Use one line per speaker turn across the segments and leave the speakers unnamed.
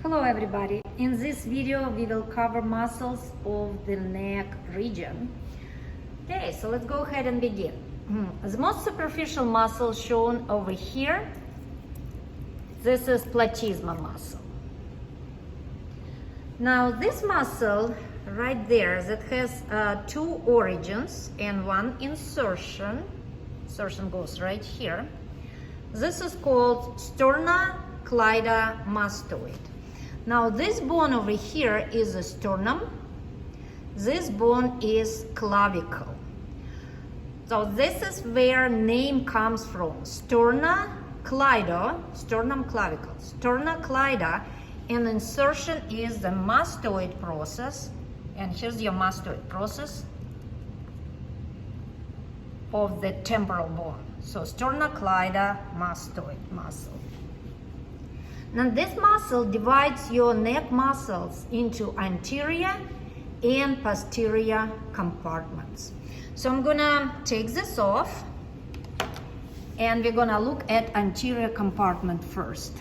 Hello everybody, in this video we will cover muscles of the neck region. Okay, so let's go ahead and begin. The most superficial muscle shown over here, this is platysma muscle. Now this muscle right there that has two origins and one insertion goes right here. This is called sternocleidomastoid. Now this bone over here is a sternum. This bone is clavicle. So this is where name comes from. Sternocleido, sternum clavicle. Sternocleido, and insertion is the mastoid process. And here's your mastoid process of the temporal bone. So sternocleidomastoid muscle. Now this muscle divides your neck muscles into anterior and posterior compartments. So I'm gonna take this off and we're gonna look at anterior compartment first.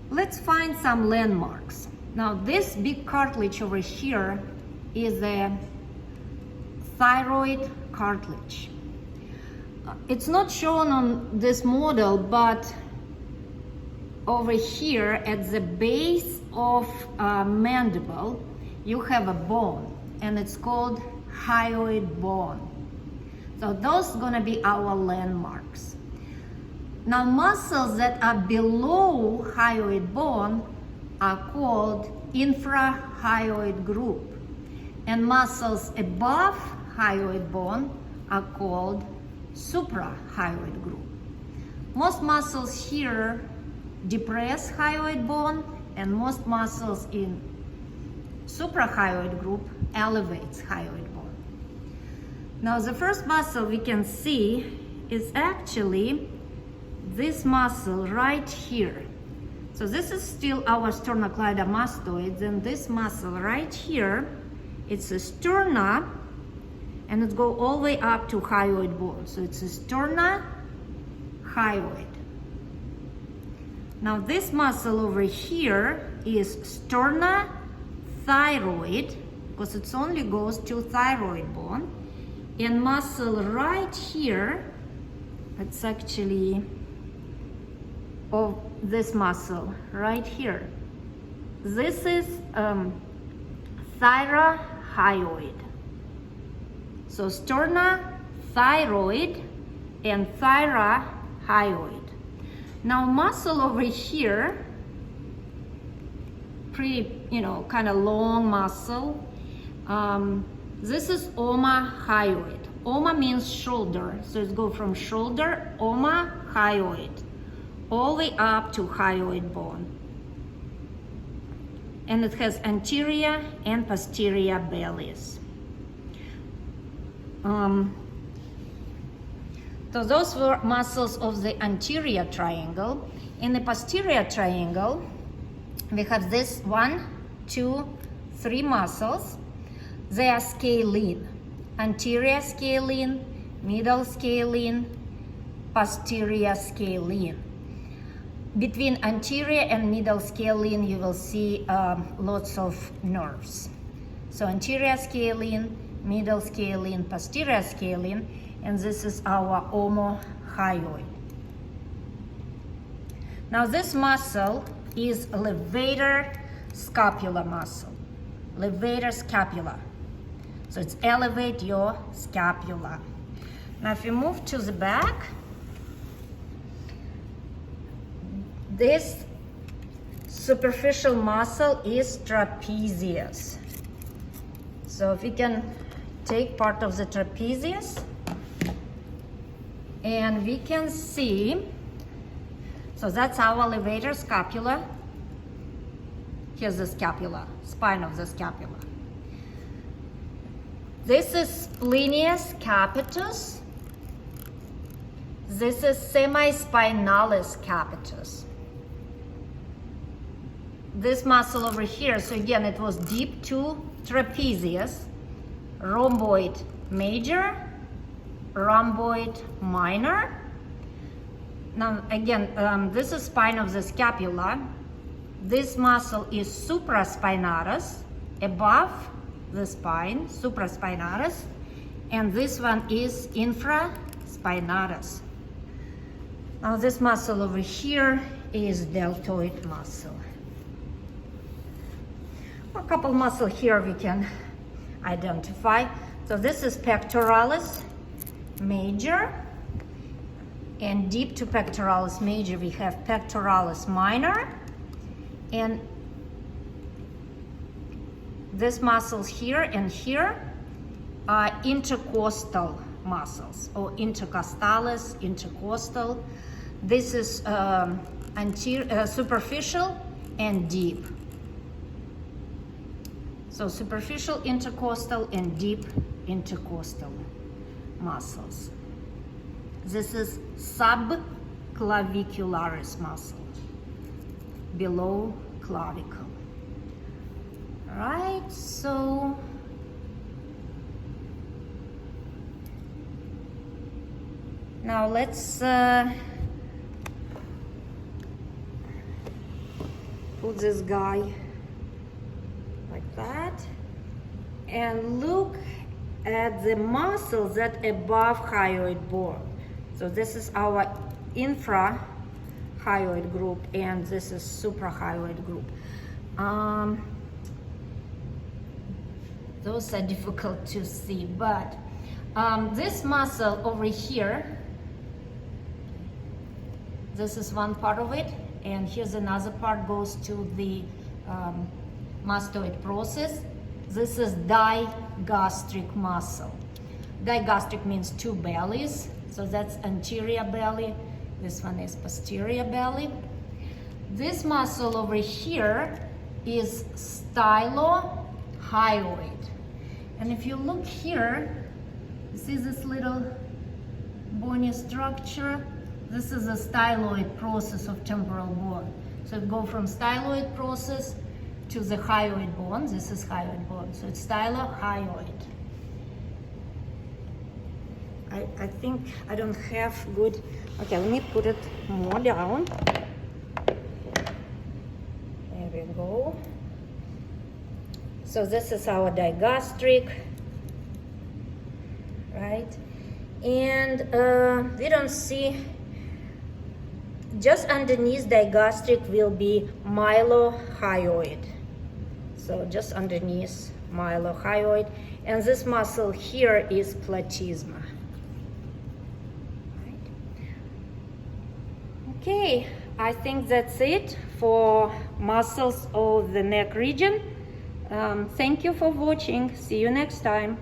Let's find some landmarks. Now this big cartilage over here is a thyroid cartilage. It's not shown on this model, but over here at the base of mandible, you have a bone, and it's called hyoid bone. So those are gonna be our landmarks. Now muscles that are below hyoid bone are called infrahyoid group, and muscles above hyoid bone are called suprahyoid group. Most muscles here depress hyoid bone, and most muscles in suprahyoid group elevates hyoid bone. Now the first muscle we can see is actually this muscle right here. So this is still our sternocleidomastoid, and this muscle right here, it's a sterna, and it goes all the way up to hyoid bone. So it's a sternahyoid. Now this muscle over here is sternothyroid, because it only goes to thyroid bone. And muscle right here, it's actually of this muscle right here. This is thyrohyoid. So sternothyroid and thyrohyoid. Now muscle over here, pretty, kind of long muscle. This is omohyoid. Oma means shoulder, so it goes from shoulder, omohyoid, all the way up to hyoid bone. And it has anterior and posterior bellies. So those were muscles of the anterior triangle. In the posterior triangle, we have this 1, 2, 3 muscles. They are scalene. Anterior scalene, middle scalene, posterior scalene. Between anterior and middle scalene, you will see lots of nerves. So anterior scalene, middle scalene, posterior scalene, and this is our omohyoid. Now this muscle is levator scapular muscle. Levator scapula. So it's elevate your scapula. Now if you move to the back, this superficial muscle is trapezius. So if you can take part of the trapezius, and we can see, so that's our levator scapula. Here's the scapula, spine of the scapula. This is splenius capitis. This is semispinalis capitis. This muscle over here, so again, it was deep to trapezius, rhomboid major, rhomboid minor. Now again, this is spine of the scapula, This muscle is supraspinatus, above the spine, supraspinatus, and this one is infraspinatus. Now this muscle over here is deltoid muscle. A couple muscles here we can identify. So this is pectoralis major, and deep to pectoralis major we have pectoralis minor, and these muscles here and here are intercostal muscles, or intercostalis, intercostal. This is superficial and deep. So superficial intercostal and deep intercostal muscles. This is subclavicularis muscle, below clavicle. All right, so now let's put this guy like that and look at the muscles that above hyoid bone. So this is our infrahyoid group, and this is suprahyoid group. Those are difficult to see, but this muscle over here, this is one part of it, and here's another part goes to the mastoid process. This is digastric muscle. Digastric means two bellies, so that's anterior belly. This one is posterior belly. This muscle over here is stylohyoid. And if you look here, you see this little bony structure? This is a styloid process of temporal bone. So it goes from styloid process to the hyoid bone. This is hyoid bone. So it's stylohyoid. I think I don't have good. Okay, let me put it more down. There we go. So this is our digastric, right? And we don't see, just underneath digastric will be mylohyoid. So just underneath mylohyoid. And this muscle here is platysma. Right. Okay, I think that's it for muscles of the neck region. Thank you for watching. See you next time.